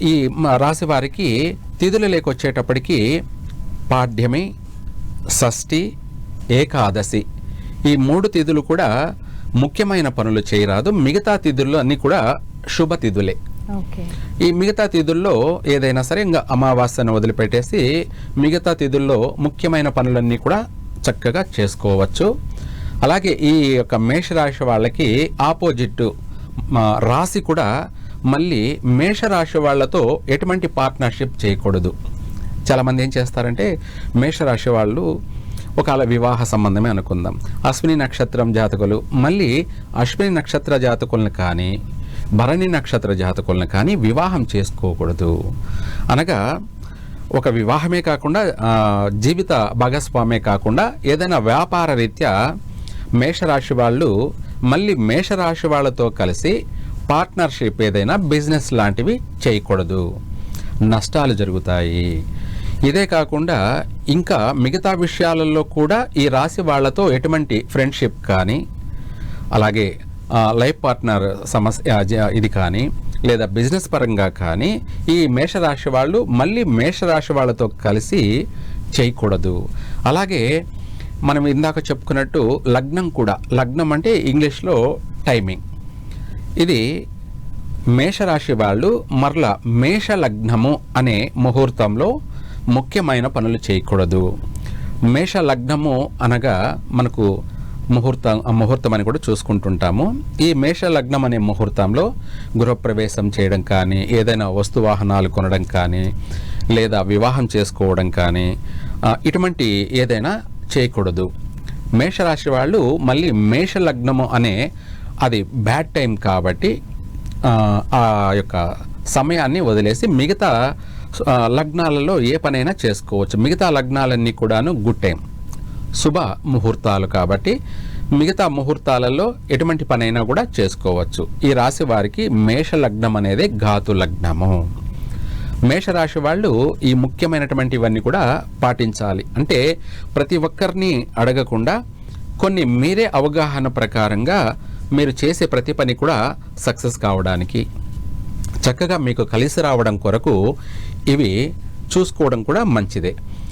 ఈ రాశి వారికి తిథులు లేకొచ్చేటప్పటికి పాడ్యమి, షష్ఠి, ఏకాదశి ఈ 3 తిథులు కూడా ముఖ్యమైన పనులు చేయరాదు. మిగతా తిథుల్లో అన్నీ కూడా శుభ తిథులే. ఈ మిగతా తిథుల్లో ఏదైనా సరే ఇంకా అమావాస్యను వదిలిపెట్టేసి మిగతా తిథుల్లో ముఖ్యమైన పనులన్నీ కూడా చక్కగా చేసుకోవచ్చు. అలాగే ఈ యొక్క మేషరాశి వాళ్ళకి ఆపోజిట్ రాశి కూడా మళ్ళీ మేషరాశి వాళ్ళతో ఎటువంటి పార్ట్నర్షిప్ చేయకూడదు. చాలామంది ఏం చేస్తారంటే మేషరాశి వాళ్ళు ఒకవేళ వివాహ సంబంధమే అనుకుందాం, అశ్విని నక్షత్రం జాతకులు మళ్ళీ అశ్విని నక్షత్ర జాతకులను కానీ భరణి నక్షత్ర జాతకులను కానీ వివాహం చేసుకోకూడదు. అనగా ఒక వివాహమే కాకుండా జీవిత భాగస్వామే కాకుండా ఏదైనా వ్యాపార రీత్యా మేషరాశి వాళ్ళు మళ్ళీ మేషరాశి వాళ్ళతో కలిసి పార్ట్నర్షిప్ ఏదైనా బిజినెస్ లాంటివి చేయకూడదు, నష్టాలు జరుగుతాయి. ఇదే కాకుండా ఇంకా మిగతా విషయాలలో కూడా ఈ రాశి వాళ్ళతో ఎటువంటి ఫ్రెండ్షిప్ కానీ అలాగే లైఫ్ పార్ట్నర్ సమస్య ఇది కానీ లేదా బిజినెస్ పరంగా కానీ ఈ మేషరాశి వాళ్ళు మళ్ళీ మేషరాశి వాళ్ళతో కలిసి చేయకూడదు. అలాగే మనం ఇందాక చెప్పుకున్నట్టు లగ్నం కూడా, లగ్నం అంటే ఇంగ్లీష్లో టైమింగ్, ఇది మేషరాశి వాళ్ళు మరలా మేష లగ్నము అనే ముహూర్తంలో ముఖ్యమైన పనులు చేయకూడదు. మేష లగ్నము అనగా మనకు ముహూర్తం అని కూడా చూసుకుంటుంటాము. ఈ మేష లగ్నం అనే ముహూర్తంలో గృహప్రవేశం చేయడం కానీ, ఏదైనా వస్తువాహనాలు కొనడం కానీ, లేదా వివాహం చేసుకోవడం కానీ ఇటువంటి ఏదైనా చేయకూడదు. మేషరాశి వాళ్ళు మళ్ళీ మేష లగ్నము అనే అది బ్యాడ్ టైం కాబట్టి ఆ యొక్క సమయాన్ని వదిలేసి మిగతా లగ్నాలలో ఏ పనైనా చేసుకోవచ్చు. మిగతా లగ్నాలన్నీ కూడాను గుడ్ టైం, శుభ ముహూర్తాలు కాబట్టి మిగతా ముహూర్తాలలో ఎటువంటి పనైనా కూడా చేసుకోవచ్చు. ఈ రాశి వారికి మేష లగ్నం అనేది ఘాతు లగ్నము. మేషరాశి వాళ్ళు ఈ ముఖ్యమైనటువంటివన్నీ కూడా పాటించాలి. అంటే ప్రతి ఒక్కరిని అడగకుండా కొన్ని మీరే అవగాహన ప్రకారంగా మీరు చేసే ప్రతి పని కూడా సక్సెస్ కావడానికి, చక్కగా మీకు కలిసి రావడం కొరకు ఇవి చూసుకోవడం కూడా మంచిదే.